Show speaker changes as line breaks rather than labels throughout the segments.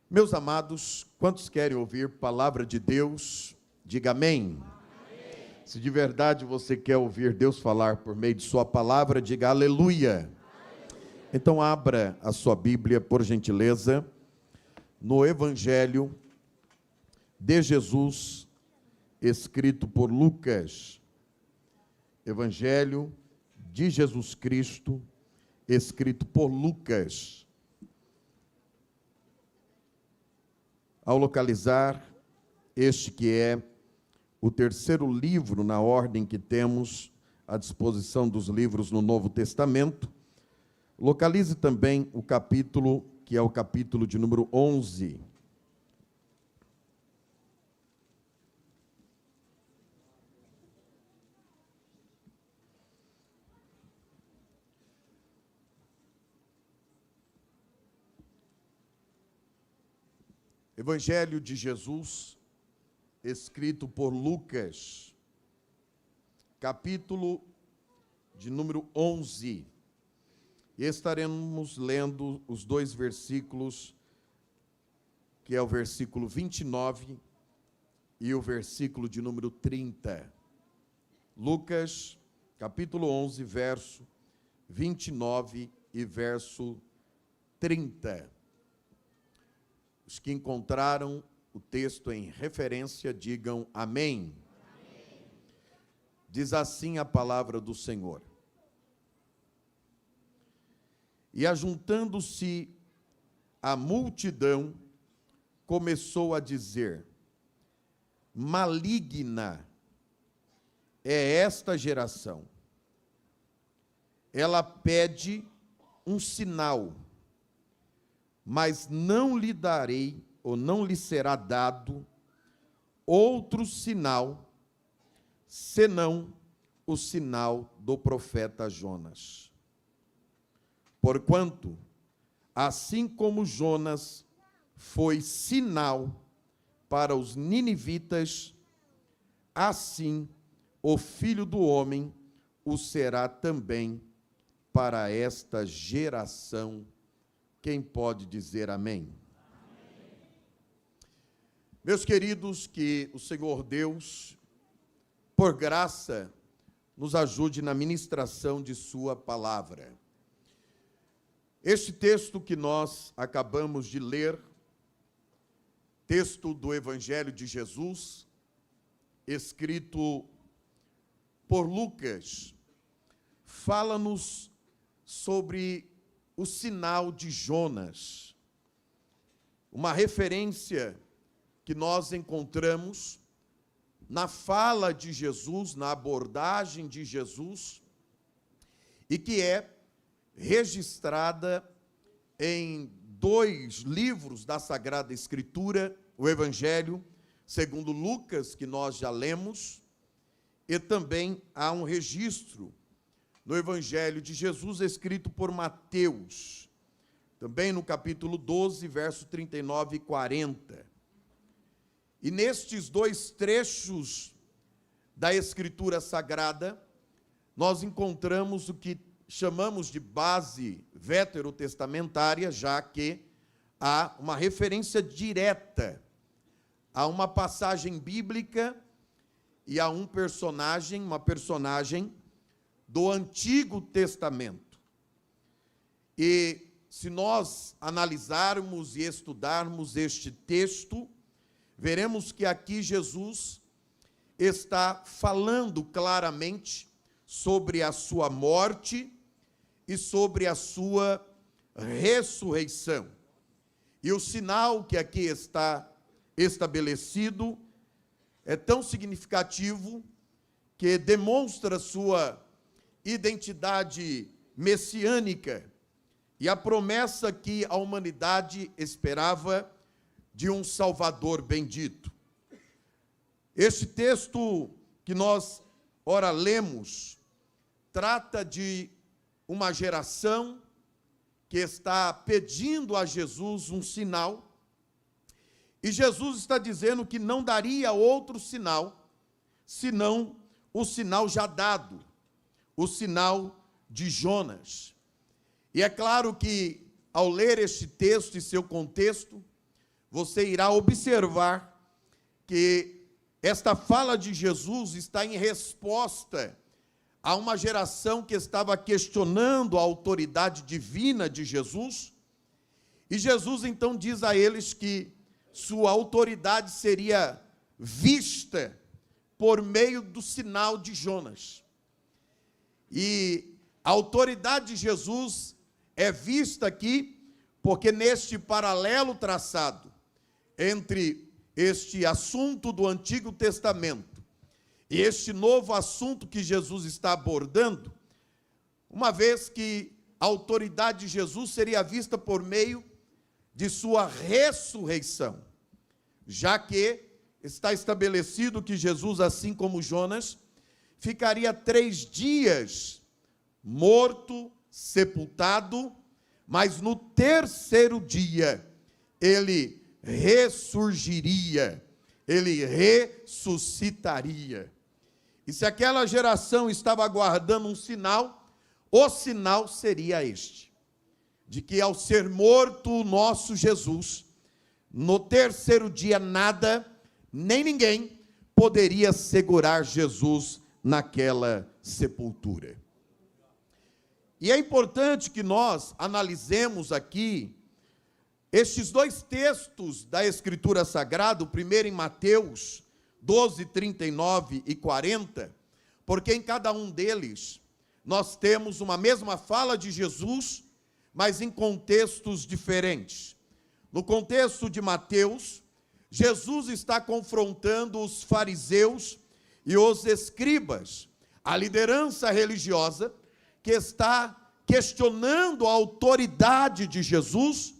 Meus amados, quantos querem ouvir palavra de Deus, diga amém. Amém. Se de verdade você quer ouvir Deus falar por meio de sua palavra, diga aleluia. Aleluia. Então abra a sua Bíblia, por gentileza, no Evangelho de Jesus, escrito por Lucas. Evangelho de Jesus Cristo, escrito por Lucas. Ao localizar este que é o terceiro livro na ordem que temos à disposição dos livros no Novo Testamento, localize também o capítulo, que é o capítulo de número 11. Evangelho de Jesus, escrito por Lucas, capítulo de número 11. E estaremos lendo os dois versículos, que é o versículo 29 e o versículo de número 30. Lucas, capítulo 11, verso 29 e verso 30. Os que encontraram o texto em referência, digam amém. Amém. Diz assim a palavra do Senhor. E ajuntando-se a multidão, começou a dizer: maligna é esta geração. Ela pede um sinal, mas não lhe darei, ou não lhe será dado, outro sinal, senão o sinal do profeta Jonas. Porquanto, assim como Jonas foi sinal para os ninivitas, assim o Filho do Homem o será também para esta geração. Quem pode dizer amém? Amém? Meus queridos, que o Senhor Deus, por graça, nos ajude na ministração de sua palavra. Este texto que nós acabamos de ler, texto do Evangelho de Jesus, escrito por Lucas, fala-nos sobre o sinal de Jonas, uma referência que nós encontramos na fala de Jesus, na abordagem de Jesus, e que é registrada em dois livros da Sagrada Escritura, o Evangelho segundo Lucas, que nós já lemos, e também há um registro no Evangelho de Jesus, escrito por Mateus, também no capítulo 12, verso 39 e 40. E nestes dois trechos da Escritura Sagrada, nós encontramos o que chamamos de base veterotestamentária, já que há uma referência direta a uma passagem bíblica e a um personagem, uma personagem do Antigo Testamento. E se nós analisarmos e estudarmos este texto, veremos que aqui Jesus está falando claramente sobre a sua morte e sobre a sua ressurreição. E o sinal que aqui está estabelecido é tão significativo que demonstra sua identidade messiânica e a promessa que a humanidade esperava de um Salvador bendito. Este texto que nós ora lemos trata de uma geração que está pedindo a Jesus um sinal, e Jesus está dizendo que não daria outro sinal, senão o sinal já dado, o sinal de Jonas. E é claro que, ao ler este texto e seu contexto, você irá observar que esta fala de Jesus está em resposta a uma geração que estava questionando a autoridade divina de Jesus, e Jesus então diz a eles que sua autoridade seria vista por meio do sinal de Jonas. E a autoridade de Jesus é vista aqui porque neste paralelo traçado entre este assunto do Antigo Testamento e este novo assunto que Jesus está abordando, uma vez que a autoridade de Jesus seria vista por meio de sua ressurreição, já que está estabelecido que Jesus, assim como Jonas, ficaria 3 dias morto, sepultado, mas no 3º dia ele ressurgiria, ele ressuscitaria. E se aquela geração estava aguardando um sinal, o sinal seria este, de que ao ser morto o nosso Jesus, no 3º dia nada, nem ninguém poderia segurar Jesus naquela sepultura. E é importante que nós analisemos aqui estes 2 textos da Escritura Sagrada, o primeiro em Mateus 12, 39 e 40, porque em cada um deles nós temos uma mesma fala de Jesus, mas em contextos diferentes. No contexto de Mateus, Jesus está confrontando os fariseus e os escribas, a liderança religiosa, que está questionando a autoridade de Jesus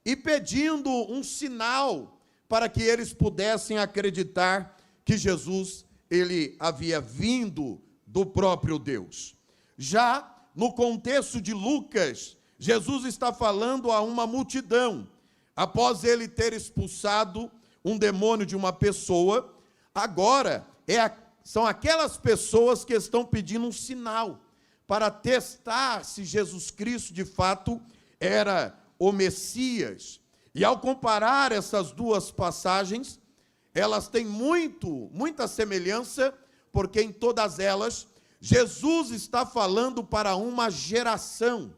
e pedindo um sinal para que eles pudessem acreditar que Jesus, ele havia vindo do próprio Deus. Já no contexto de Lucas, Jesus está falando a uma multidão, após ele ter expulsado um demônio de uma pessoa, agora são aquelas pessoas que estão pedindo um sinal, para testar se Jesus Cristo, de fato, era o Messias. E ao comparar essas 2 passagens, elas têm muita semelhança, porque em todas elas, Jesus está falando para uma geração.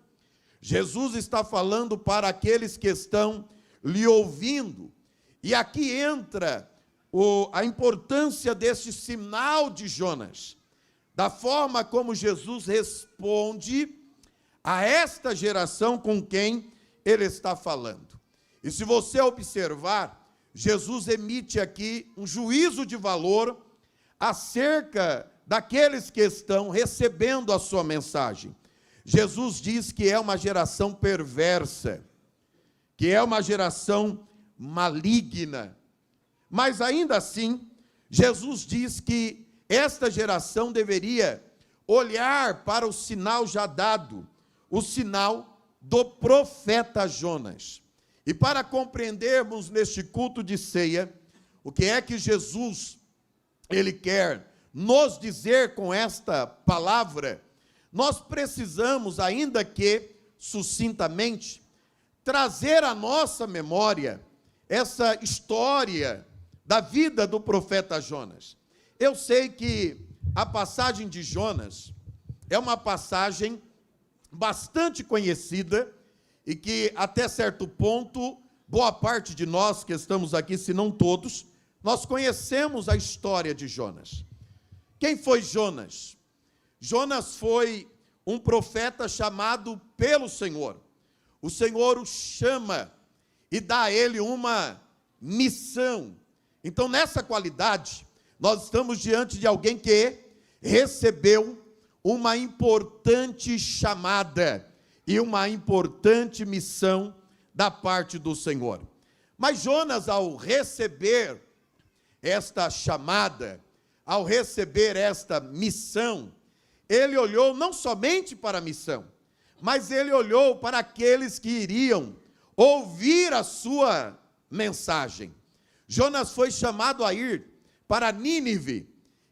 Jesus está falando para aqueles que estão lhe ouvindo. E aqui entra a importância desse sinal de Jonas, da forma como Jesus responde a esta geração com quem ele está falando. E se você observar, Jesus emite aqui um juízo de valor acerca daqueles que estão recebendo a sua mensagem. Jesus diz que é uma geração perversa, que é uma geração maligna, mas ainda assim, Jesus diz que esta geração deveria olhar para o sinal já dado, o sinal do profeta Jonas. E para compreendermos neste culto de ceia, o que é que Jesus, ele quer nos dizer com esta palavra, nós precisamos, ainda que sucintamente, trazer à nossa memória essa história da vida do profeta Jonas. Eu sei que a passagem de Jonas é uma passagem bastante conhecida e que, até certo ponto, boa parte de nós que estamos aqui, se não todos, nós conhecemos a história de Jonas. Quem foi Jonas? Jonas foi um profeta chamado pelo Senhor. O Senhor o chama e dá a ele uma missão. Então, nessa qualidade, nós estamos diante de alguém que recebeu uma importante chamada e uma importante missão da parte do Senhor. Mas Jonas, ao receber esta chamada, ao receber esta missão, ele olhou não somente para a missão, mas ele olhou para aqueles que iriam ouvir a sua mensagem. Jonas foi chamado a ir para Nínive,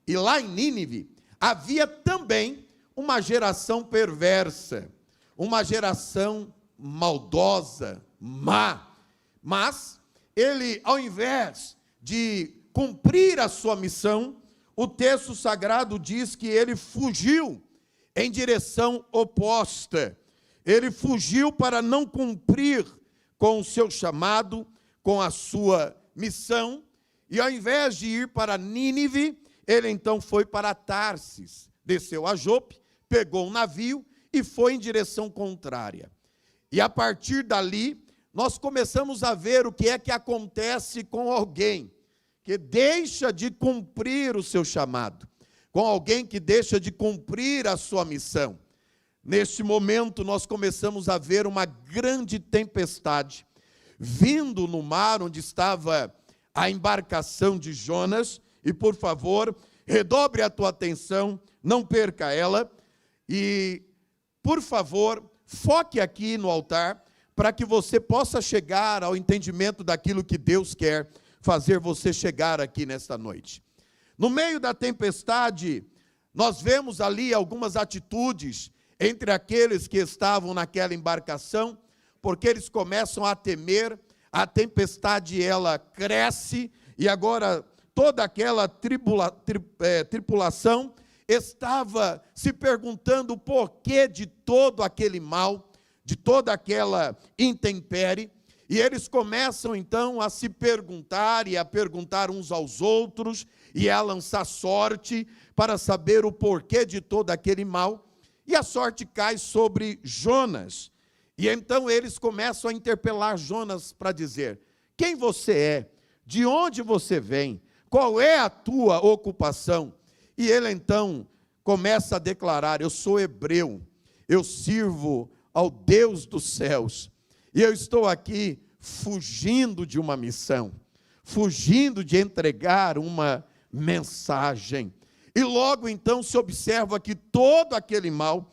e lá em Nínive havia também uma geração perversa, uma geração maldosa, má, mas ele, ao invés de cumprir a sua missão, o texto sagrado diz que ele fugiu em direção oposta. Ele fugiu para não cumprir com o seu chamado, com a sua missão, e ao invés de ir para Nínive, ele então foi para Tarsis, desceu a Jope, pegou um navio e foi em direção contrária. E a partir dali, nós começamos a ver o que é que acontece com alguém que deixa de cumprir o seu chamado, com alguém que deixa de cumprir a sua missão. Neste momento, nós começamos a ver uma grande tempestade vindo no mar onde estava a embarcação de Jonas. E, por favor, redobre a tua atenção, não perca ela. E, por favor, foque aqui no altar para que você possa chegar ao entendimento daquilo que Deus quer fazer você chegar aqui nesta noite. No meio da tempestade, nós vemos ali algumas atitudes entre aqueles que estavam naquela embarcação, porque eles começam a temer, a tempestade ela cresce, e agora toda aquela tripulação estava se perguntando o porquê de todo aquele mal, de toda aquela intempérie, e eles começam então a se perguntar e a perguntar uns aos outros e a lançar sorte para saber o porquê de todo aquele mal. E a sorte cai sobre Jonas. E então eles começam a interpelar Jonas para dizer: quem você é? De onde você vem? Qual é a tua ocupação? E ele então começa a declarar: eu sou hebreu, eu sirvo ao Deus dos céus, e eu estou aqui fugindo de uma missão, fugindo de entregar uma mensagem. E logo então se observa que todo aquele mal,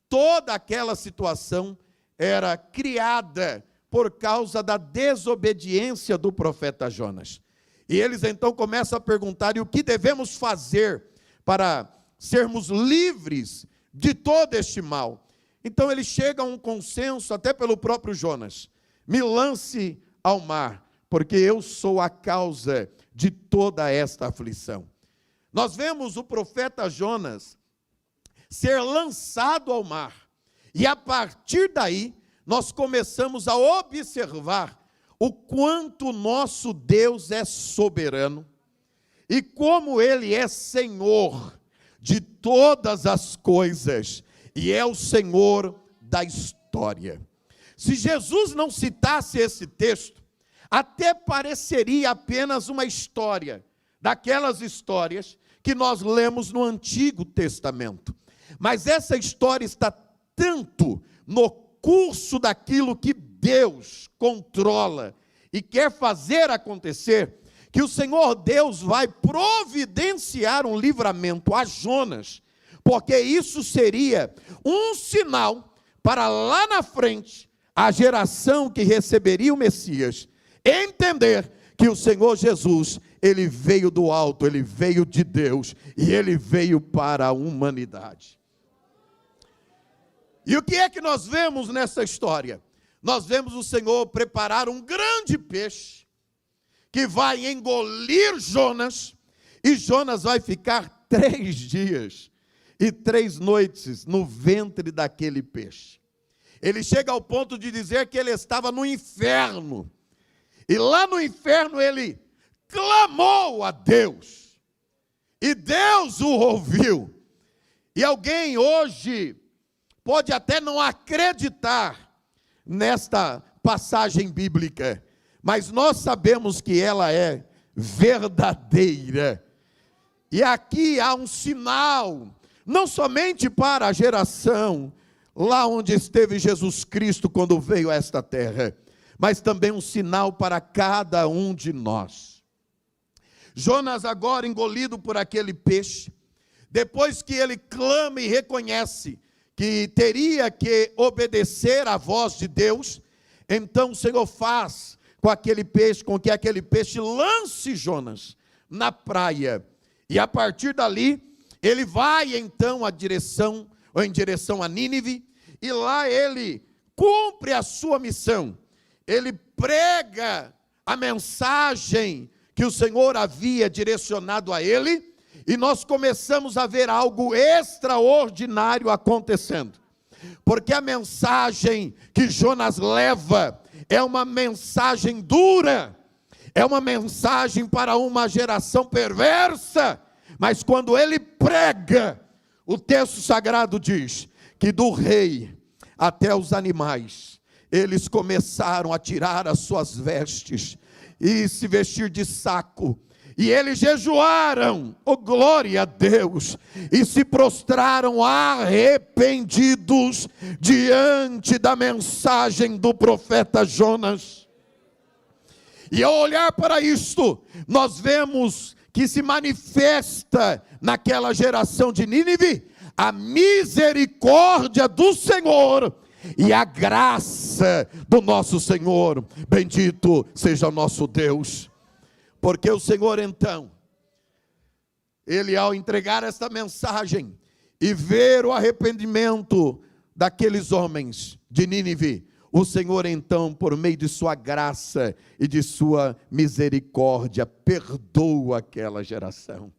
toda aquela situação era criada por causa da desobediência do profeta Jonas. E eles então começam a perguntar: e o que devemos fazer para sermos livres de todo este mal? Então eles chegam a um consenso, até pelo próprio Jonas: me lance ao mar, porque eu sou a causa de toda esta aflição. Nós vemos o profeta Jonas ser lançado ao mar, e a partir daí nós começamos a observar o quanto nosso Deus é soberano, e como Ele é Senhor de todas as coisas, e é o Senhor da história. Se Jesus não citasse esse texto, até pareceria apenas uma história, daquelas histórias que nós lemos no Antigo Testamento. Mas essa história está tanto no curso daquilo que Deus controla e quer fazer acontecer, que o Senhor Deus vai providenciar um livramento a Jonas, porque isso seria um sinal para lá na frente, a geração que receberia o Messias entender que o Senhor Jesus, Ele veio do alto, Ele veio de Deus, e Ele veio para a humanidade. E o que é que nós vemos nessa história? Nós vemos o Senhor preparar um grande peixe, que vai engolir Jonas, e Jonas vai ficar 3 dias e 3 noites no ventre daquele peixe. Ele chega ao ponto de dizer que ele estava no inferno, e lá no inferno ele clamou a Deus, e Deus o ouviu. E alguém hoje pode até não acreditar nesta passagem bíblica, mas nós sabemos que ela é verdadeira. E aqui há um sinal, não somente para a geração lá onde esteve Jesus Cristo quando veio a esta terra, mas também um sinal para cada um de nós. Jonas, agora engolido por aquele peixe, depois que ele clama e reconhece que teria que obedecer à voz de Deus, então o Senhor faz com que aquele peixe lance Jonas na praia, e a partir dali, ele vai então em direção a Nínive, e lá ele cumpre a sua missão. Ele prega a mensagem que o Senhor havia direcionado a ele, e nós começamos a ver algo extraordinário acontecendo. Porque a mensagem que Jonas leva é uma mensagem dura, é uma mensagem para uma geração perversa, mas quando ele prega, o texto sagrado diz que do rei até os animais, eles começaram a tirar as suas vestes e se vestir de saco, e eles jejuaram, oh glória a Deus, e se prostraram arrependidos diante da mensagem do profeta Jonas. E ao olhar para isto, nós vemos que se manifesta naquela geração de Nínive a misericórdia do Senhor e a graça do nosso Senhor. Bendito seja o nosso Deus. Porque o Senhor então, ele ao entregar esta mensagem e ver o arrependimento daqueles homens de Nínive, o Senhor então, por meio de sua graça e de sua misericórdia, perdoa aquela geração.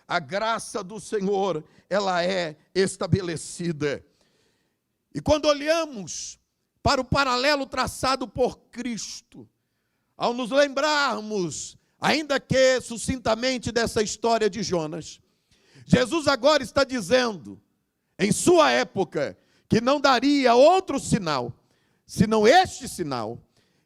A graça do Senhor, ela é estabelecida. E quando olhamos para o paralelo traçado por Cristo, ao nos lembrarmos, ainda que sucintamente, dessa história de Jonas, Jesus agora está dizendo, em sua época, que não daria outro sinal, senão este sinal.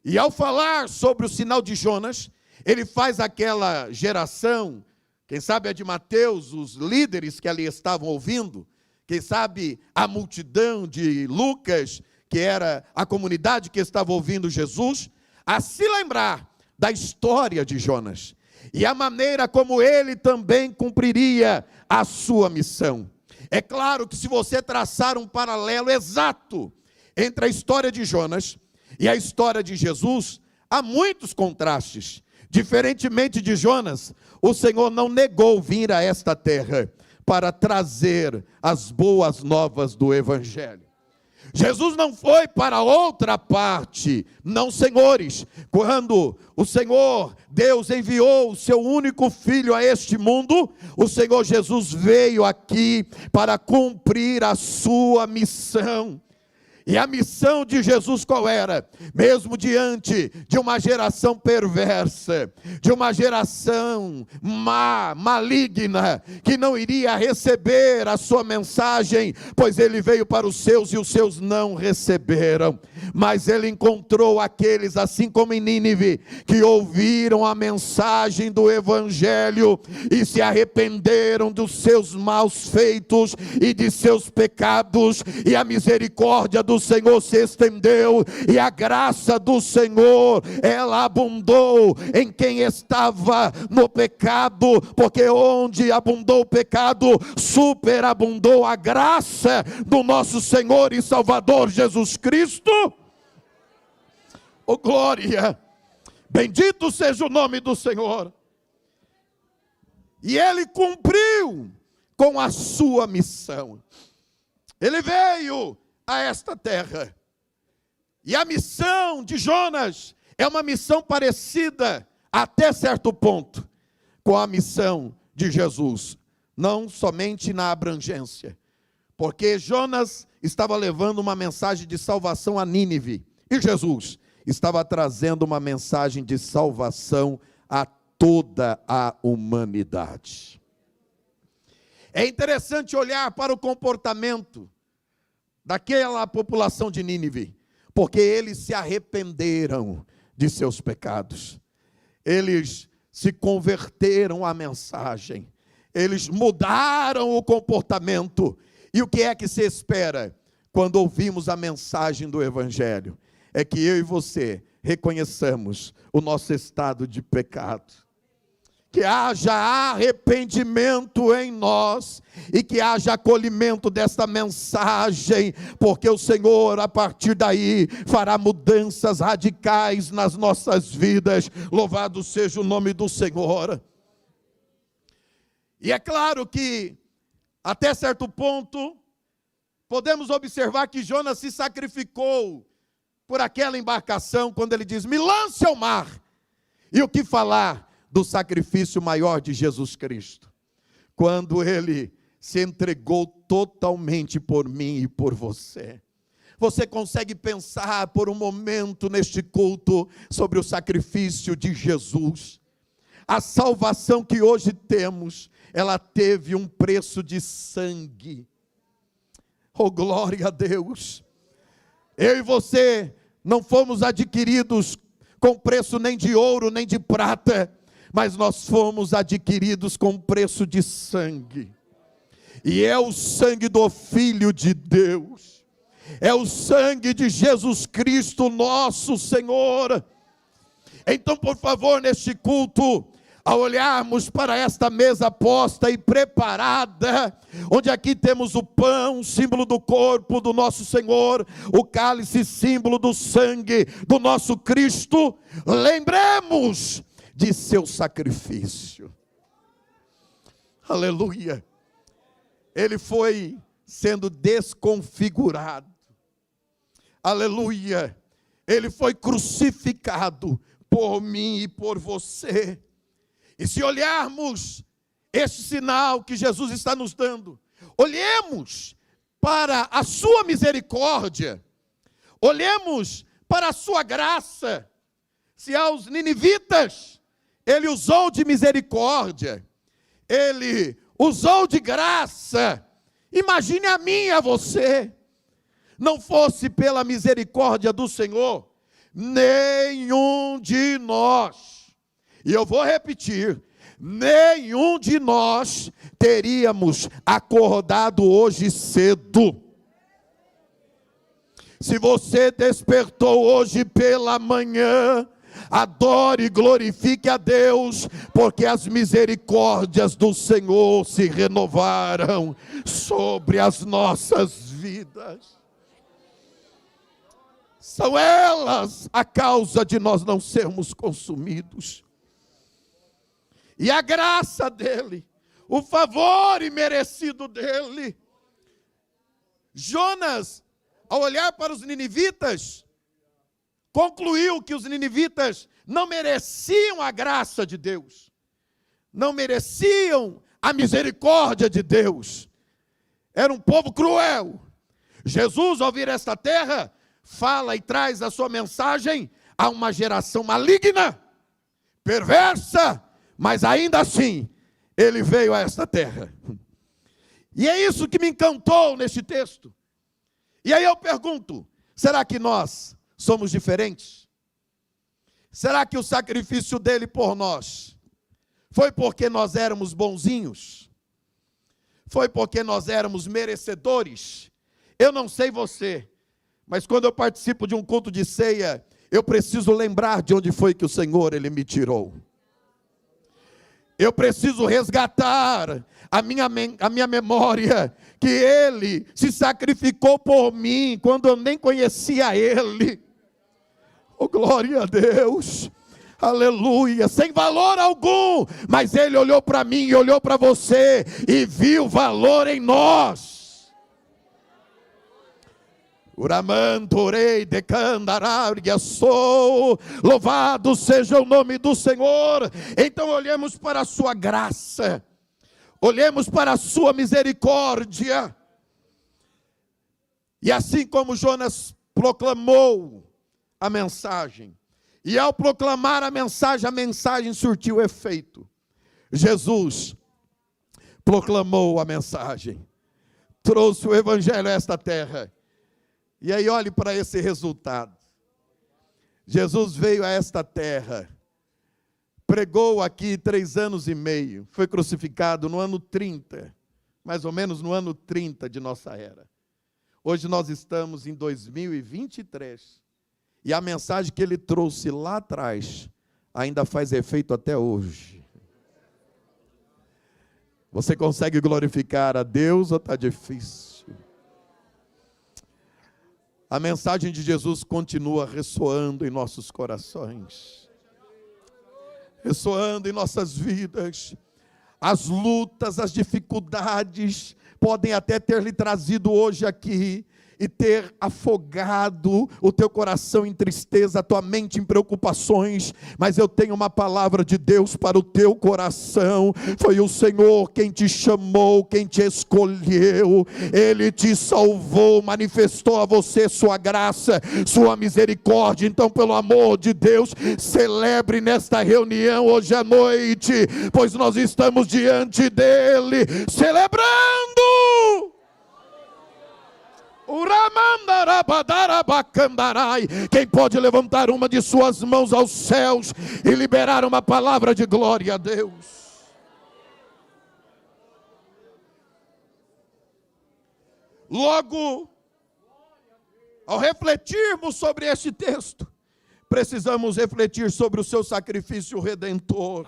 E ao falar sobre o sinal de Jonas, ele faz aquela geração, quem sabe a de Mateus, os líderes que ali estavam ouvindo, quem sabe a multidão de Lucas, que era a comunidade que estava ouvindo Jesus, a se lembrar da história de Jonas e a maneira como ele também cumpriria a sua missão. É claro que se você traçar um paralelo exato entre a história de Jonas e a história de Jesus, há muitos contrastes. Diferentemente de Jonas, o Senhor não negou vir a esta terra para trazer as boas novas do Evangelho. Jesus não foi para outra parte, não, senhores. Quando o Senhor, Deus, enviou o seu único filho a este mundo, o Senhor Jesus veio aqui para cumprir a sua missão. E a missão de Jesus qual era? Mesmo diante de uma geração perversa, de uma geração maligna, que não iria receber a sua mensagem, pois ele veio para os seus e os seus não receberam. Mas ele encontrou aqueles, assim como em Nínive, que ouviram a mensagem do Evangelho e se arrependeram dos seus maus feitos e de seus pecados, e a misericórdia do Senhor se estendeu, e a graça do Senhor, ela abundou em quem estava no pecado, porque onde abundou o pecado, superabundou a graça do nosso Senhor e Salvador Jesus Cristo. Oh glória, bendito seja o nome do Senhor. E ele cumpriu com a sua missão. Ele veio a esta terra. E a missão de Jonas é uma missão parecida, até certo ponto, com a missão de Jesus. Não somente na abrangência, porque Jonas estava levando uma mensagem de salvação a Nínive, e Jesus estava trazendo uma mensagem de salvação a toda a humanidade. É interessante olhar para o comportamento daquela população de Nínive, porque eles se arrependeram de seus pecados, eles se converteram à mensagem, eles mudaram o comportamento. E o que é que se espera quando ouvimos a mensagem do Evangelho? É que eu e você reconheçamos o nosso estado de pecado, que haja arrependimento em nós e que haja acolhimento desta mensagem, porque o Senhor a partir daí fará mudanças radicais nas nossas vidas. Louvado seja o nome do Senhor. E é claro que até certo ponto podemos observar que Jonas se sacrificou por aquela embarcação, quando ele diz: me lance ao mar. E o que falar do sacrifício maior de Jesus Cristo? Quando Ele se entregou totalmente por mim e por você. Você consegue pensar por um momento neste culto sobre o sacrifício de Jesus? A salvação que hoje temos, ela teve um preço de sangue. Oh, glória a Deus! Eu e você não fomos adquiridos com preço nem de ouro, nem de prata, mas nós fomos adquiridos com preço de sangue. E é o sangue do Filho de Deus. É o sangue de Jesus Cristo, nosso Senhor. Então, por favor, neste culto, ao olharmos para esta mesa posta e preparada, onde aqui temos o pão, símbolo do corpo do nosso Senhor, o cálice, símbolo do sangue do nosso Cristo, lembremos de seu sacrifício. Aleluia! Ele foi sendo desconfigurado. Aleluia! Ele foi crucificado por mim e por você. E se olharmos este sinal que Jesus está nos dando, olhemos para a sua misericórdia, olhemos para a sua graça. Se aos ninivitas ele usou de misericórdia, ele usou de graça, imagine a mim e a você. Não fosse pela misericórdia do Senhor, nenhum de nós, e eu vou repetir, nenhum de nós teríamos acordado hoje cedo. Se você despertou hoje pela manhã, adore e glorifique a Deus, porque as misericórdias do Senhor se renovaram sobre as nossas vidas. São elas a causa de nós não sermos consumidos. E a graça dele, o favor imerecido dele. Jonas, ao olhar para os ninivitas, concluiu que os ninivitas não mereciam a graça de Deus, não mereciam a misericórdia de Deus. Era um povo cruel. Jesus, ao vir a esta terra, fala e traz a sua mensagem a uma geração maligna, perversa, mas ainda assim, ele veio a esta terra. E é isso que me encantou neste texto. E aí eu pergunto, será que nós somos diferentes? Será que o sacrifício dele por nós foi porque nós éramos bonzinhos? Foi porque nós éramos merecedores? Eu não sei você, mas quando eu participo de um culto de ceia, eu preciso lembrar de onde foi que o Senhor, ele me tirou. Eu preciso resgatar a minha memória, que Ele se sacrificou por mim, quando eu nem conhecia Ele. Oh, glória a Deus, aleluia, sem valor algum, mas Ele olhou para mim e olhou para você, e viu valor em nós. Uramantorei de candarária sou, louvado seja o nome do Senhor. Então olhemos para a sua graça, olhemos para a sua misericórdia. E assim como Jonas proclamou a mensagem, e ao proclamar a mensagem surtiu efeito. Jesus proclamou a mensagem, trouxe o evangelho a esta terra. E aí olhe para esse resultado. Jesus veio a esta terra, pregou aqui 3 anos e meio, foi crucificado no ano 30, mais ou menos no ano 30 de nossa era. Hoje nós estamos em 2023, e a mensagem que ele trouxe lá atrás, ainda faz efeito até hoje. Você consegue glorificar a Deus ou está difícil? A mensagem de Jesus continua ressoando em nossos corações, ressoando em nossas vidas. As lutas, as dificuldades podem até ter lhe trazido hoje aqui e ter afogado o teu coração em tristeza, a tua mente em preocupações, mas eu tenho uma palavra de Deus para o teu coração. Foi o Senhor quem te chamou, quem te escolheu, Ele te salvou, manifestou a você sua graça, sua misericórdia. Então, pelo amor de Deus, celebre nesta reunião hoje à noite, pois nós estamos diante dEle, celebrando. Quem pode levantar uma de suas mãos aos céus e liberar uma palavra de glória a Deus? Logo, ao refletirmos sobre este texto, precisamos refletir sobre o seu sacrifício redentor.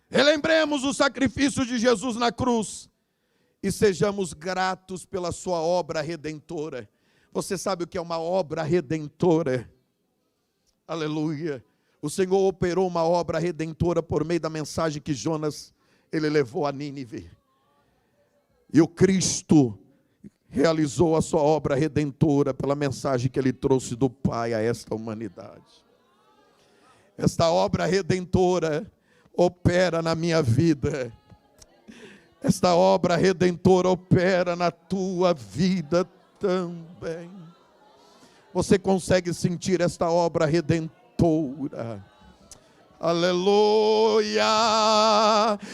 Relembremos o sacrifício de Jesus na cruz e sejamos gratos pela sua obra redentora. Você sabe o que é uma obra redentora? Aleluia. O Senhor operou uma obra redentora por meio da mensagem que Jonas, ele levou a Nínive. E o Cristo realizou a sua obra redentora pela mensagem que ele trouxe do Pai a esta humanidade. Esta obra redentora opera na minha vida. Esta obra redentora opera na tua vida também. Você consegue sentir esta obra redentora? Aleluia!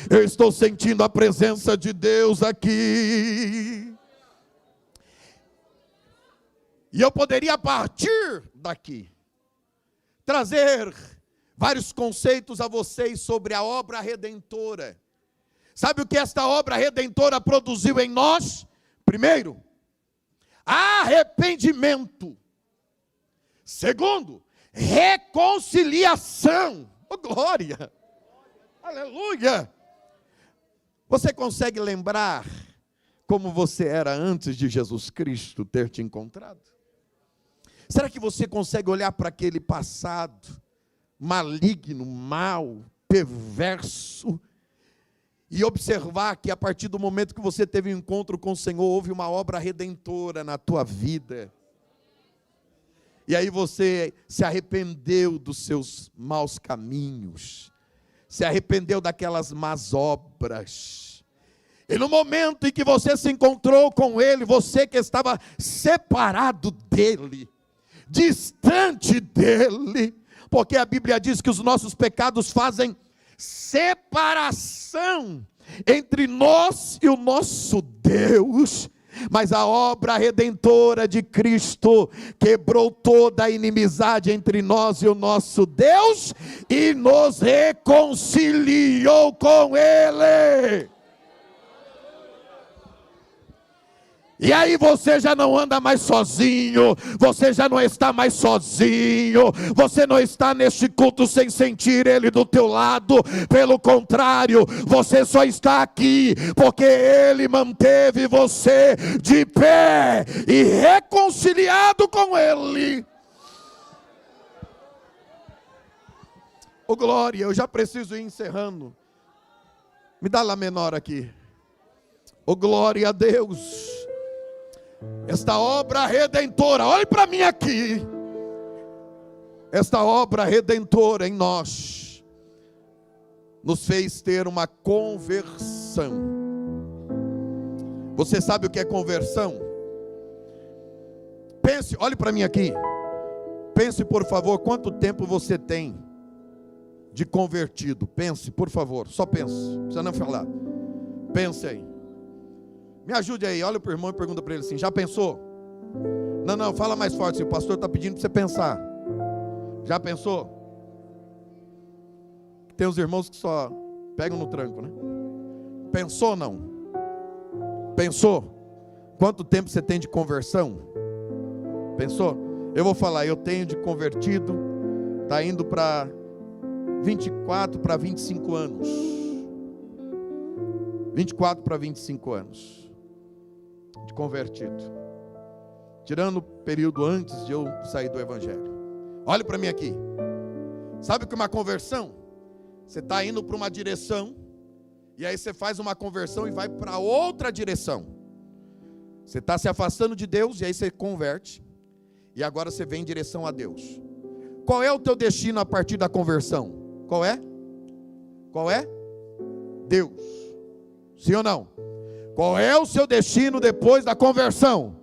Eu estou sentindo a presença de Deus aqui. E eu poderia partir daqui, trazer vários conceitos a vocês sobre a obra redentora. Sabe o que esta obra redentora produziu em nós? Primeiro, arrependimento. Segundo, reconciliação. Oh, glória! Aleluia! Você consegue lembrar como você era antes de Jesus Cristo ter te encontrado? Será que você consegue olhar para aquele passado maligno, mau, perverso, e observar que a partir do momento que você teve um encontro com o Senhor, houve uma obra redentora na tua vida? E aí você se arrependeu dos seus maus caminhos, se arrependeu daquelas más obras. E no momento em que você se encontrou com Ele, você que estava separado dEle, distante dEle, porque a Bíblia diz que os nossos pecados fazem separação entre nós e o nosso Deus, mas a obra redentora de Cristo quebrou toda a inimizade entre nós e o nosso Deus e nos reconciliou com Ele. E aí você já não anda mais sozinho, você já não está mais sozinho, você não está neste culto sem sentir Ele do teu lado, pelo contrário, você só está aqui porque Ele manteve você de pé e reconciliado com Ele. Oh glória, eu já preciso ir encerrando, me dá lá menor aqui. Oh glória a Deus. Esta obra redentora, olhe para mim aqui. Esta obra redentora em nós nos fez ter uma conversão. Você sabe o que é conversão? Pense, olhe para mim aqui. Pense, por favor, quanto tempo você tem de convertido. Pense, por favor, só pense, não precisa não falar. Pense aí. Me ajude aí, olha para o irmão e pergunta para ele assim: já pensou? Não, fala mais forte, o pastor está pedindo para você pensar. Já pensou? Tem os irmãos que só pegam no tranco, né? Pensou ou não? Pensou? Quanto tempo você tem de conversão? Pensou? Eu vou falar, eu tenho de convertido, está indo para 24 para 25 anos. 24 para 25 anos. De convertido, tirando o período antes de eu sair do Evangelho. Olhe para mim aqui. Sabe o que é uma conversão? Você está indo para uma direção, e aí você faz uma conversão e vai para outra direção. Você está se afastando de Deus e aí você converte. E agora você vem em direção a Deus. Qual é o teu destino a partir da conversão? Qual é? Qual é? Deus. Sim ou não? Qual é o seu destino depois da conversão?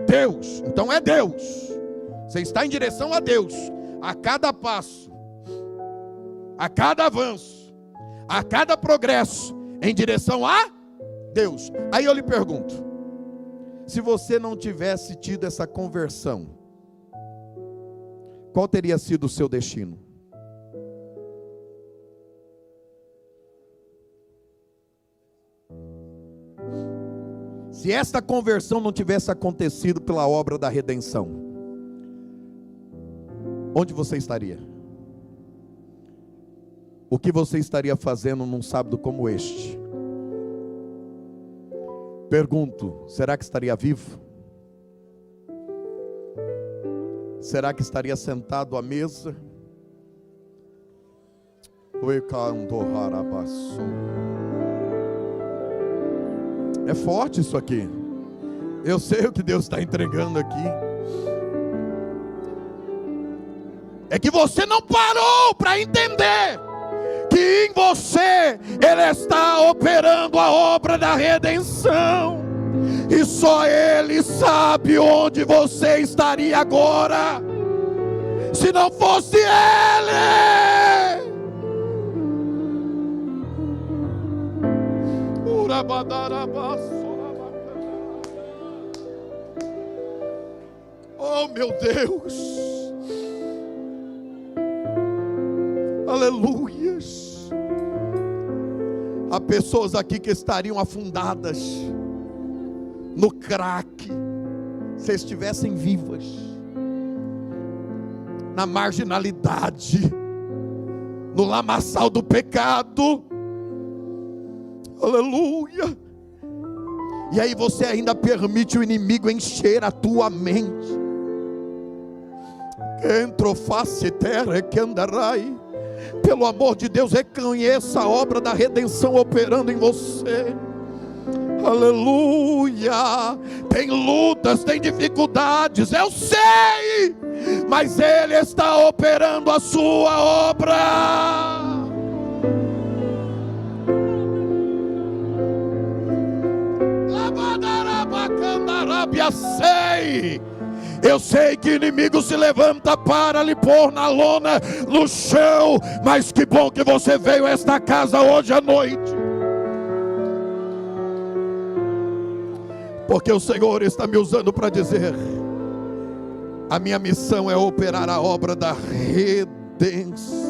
Deus. Então é Deus. Você está em direção a Deus. A cada passo, a cada avanço, a cada progresso, em direção a Deus. Aí eu lhe pergunto, se você não tivesse tido essa conversão, qual teria sido o seu destino? Se esta conversão não tivesse acontecido pela obra da redenção, onde você estaria? O que você estaria fazendo num sábado como este? Pergunto, será que estaria vivo? Será que estaria sentado à mesa? É forte isso aqui. Eu sei o que Deus está entregando aqui. É que você não parou para entender que em você Ele está operando a obra da redenção. E só Ele sabe onde você estaria agora, se não fosse Ele. Oh meu Deus, aleluias. Há pessoas aqui que estariam afundadas no crack, se estivessem vivas, na marginalidade, no lamaçal do pecado. Aleluia. E aí você ainda permite o inimigo encher a tua mente. Pelo amor de Deus, reconheça a obra da redenção operando em você. Aleluia. Tem lutas, tem dificuldades, eu sei, mas Ele está operando a sua obra. Eu sei que o inimigo se levanta para lhe pôr na lona, no chão, mas que bom que você veio a esta casa hoje à noite, porque o Senhor está me usando para dizer: a minha missão é operar a obra da redenção.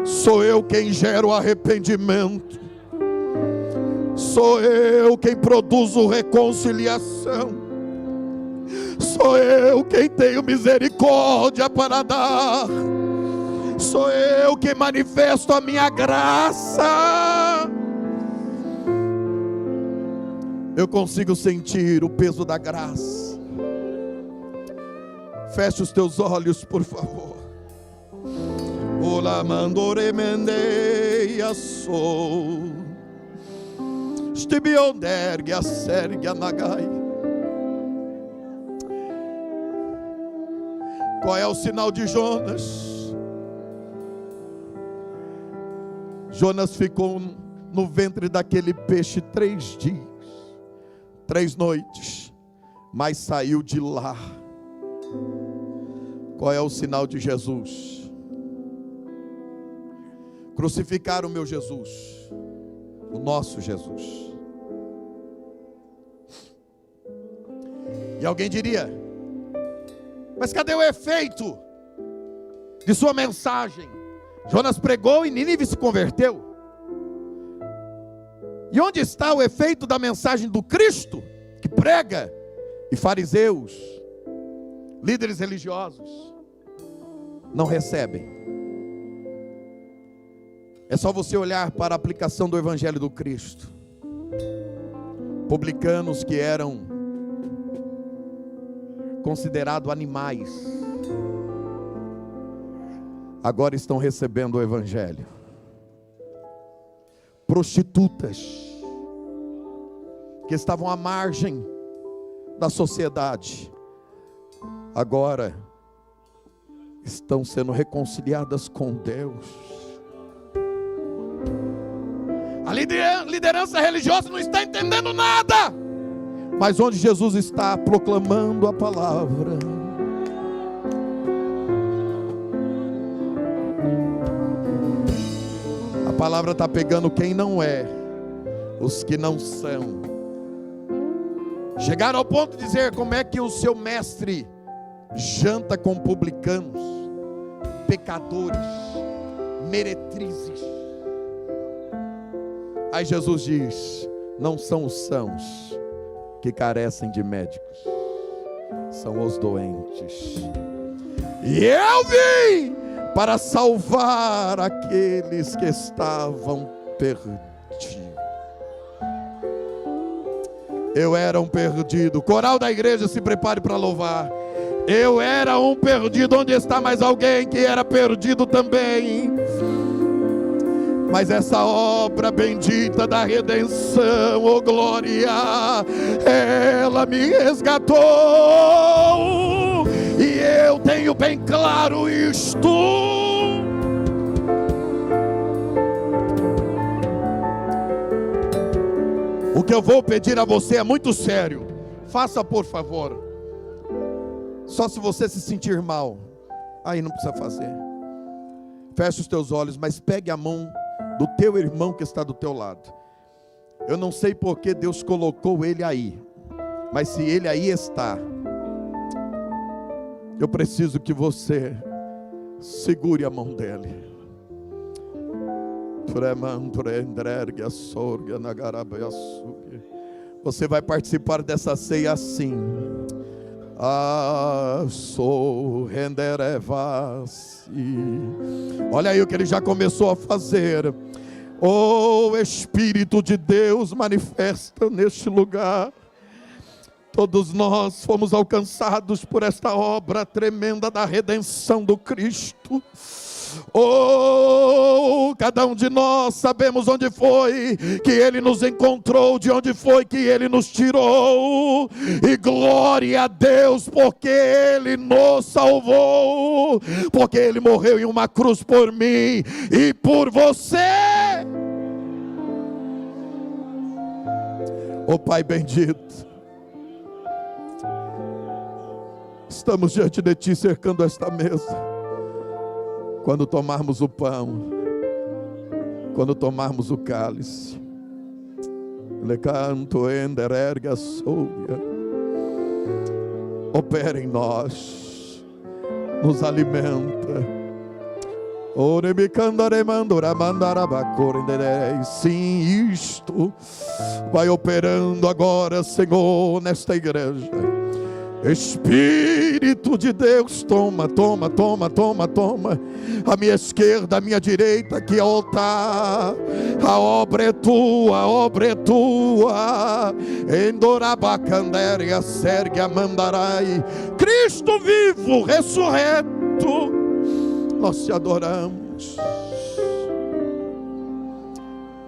Sou eu quem gera o arrependimento, sou eu quem produzo reconciliação, sou eu quem tenho misericórdia para dar, sou eu quem manifesto a minha graça. Eu consigo sentir o peso da graça. Feche os teus olhos, por favor. Ola mandore mendeia sou. Stibiondergia sergia nagai. Qual é o sinal de Jonas? Jonas ficou no ventre daquele peixe 3 dias, 3 noites, mas saiu de lá. Qual é o sinal de Jesus? Crucificaram o meu Jesus, o nosso Jesus. E alguém diria: mas cadê o efeito de sua mensagem? Jonas pregou e Nínive se converteu. E onde está o efeito da mensagem do Cristo que prega? E fariseus, líderes religiosos não recebem. É só você olhar para a aplicação do Evangelho do Cristo. Publicanos que eram considerados animais, agora estão recebendo o Evangelho. Prostitutas que estavam à margem da sociedade, agora estão sendo reconciliadas com Deus. A liderança religiosa não está entendendo nada, mas onde Jesus está proclamando a palavra, a palavra está pegando quem não é, os que não são. Chegaram ao ponto de dizer: como é que o seu mestre janta com publicanos, pecadores, meretrizes? Aí Jesus diz: não são os sãos que carecem de médicos, são os doentes. E eu vim para salvar aqueles que estavam perdidos. Eu era um perdido. Coral da igreja, se prepare para louvar. Eu era um perdido. Onde está mais alguém que era perdido também? Mas essa obra bendita da redenção, oh glória, ela me resgatou. E eu tenho bem claro isto: o que eu vou pedir a você é muito sério. Faça, por favor. Só se você se sentir mal, aí não precisa fazer. Feche os teus olhos, mas pegue a mão do teu irmão que está do teu lado. Eu não sei porque Deus colocou ele aí, mas se ele aí está, eu preciso que você segure a mão dele. Você vai participar dessa ceia assim. Sou renderevas. Olha aí o que ele já começou a fazer. Oh, Espírito de Deus, manifesta neste lugar. Todos nós fomos alcançados por esta obra tremenda da redenção do Cristo. Oh, cada um de nós sabemos onde foi que Ele nos encontrou, de onde foi que Ele nos tirou. E glória a Deus, porque Ele nos salvou, porque Ele morreu em uma cruz por mim e por você. Oh Pai bendito, estamos diante de Ti, cercando esta mesa. Quando tomarmos o pão, quando tomarmos o cálice, lecanto endererga soubia, opera em nós, nos alimenta. Sim, isto vai operando agora, Senhor, nesta igreja. Espírito de Deus, toma, toma, toma, toma, toma. A minha esquerda, a minha direita, aqui é o altar. A obra é tua, a obra é tua. Endorabacandéria, sergue a mandarai. Cristo vivo, ressurreto, nós te adoramos.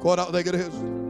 Coral da igreja.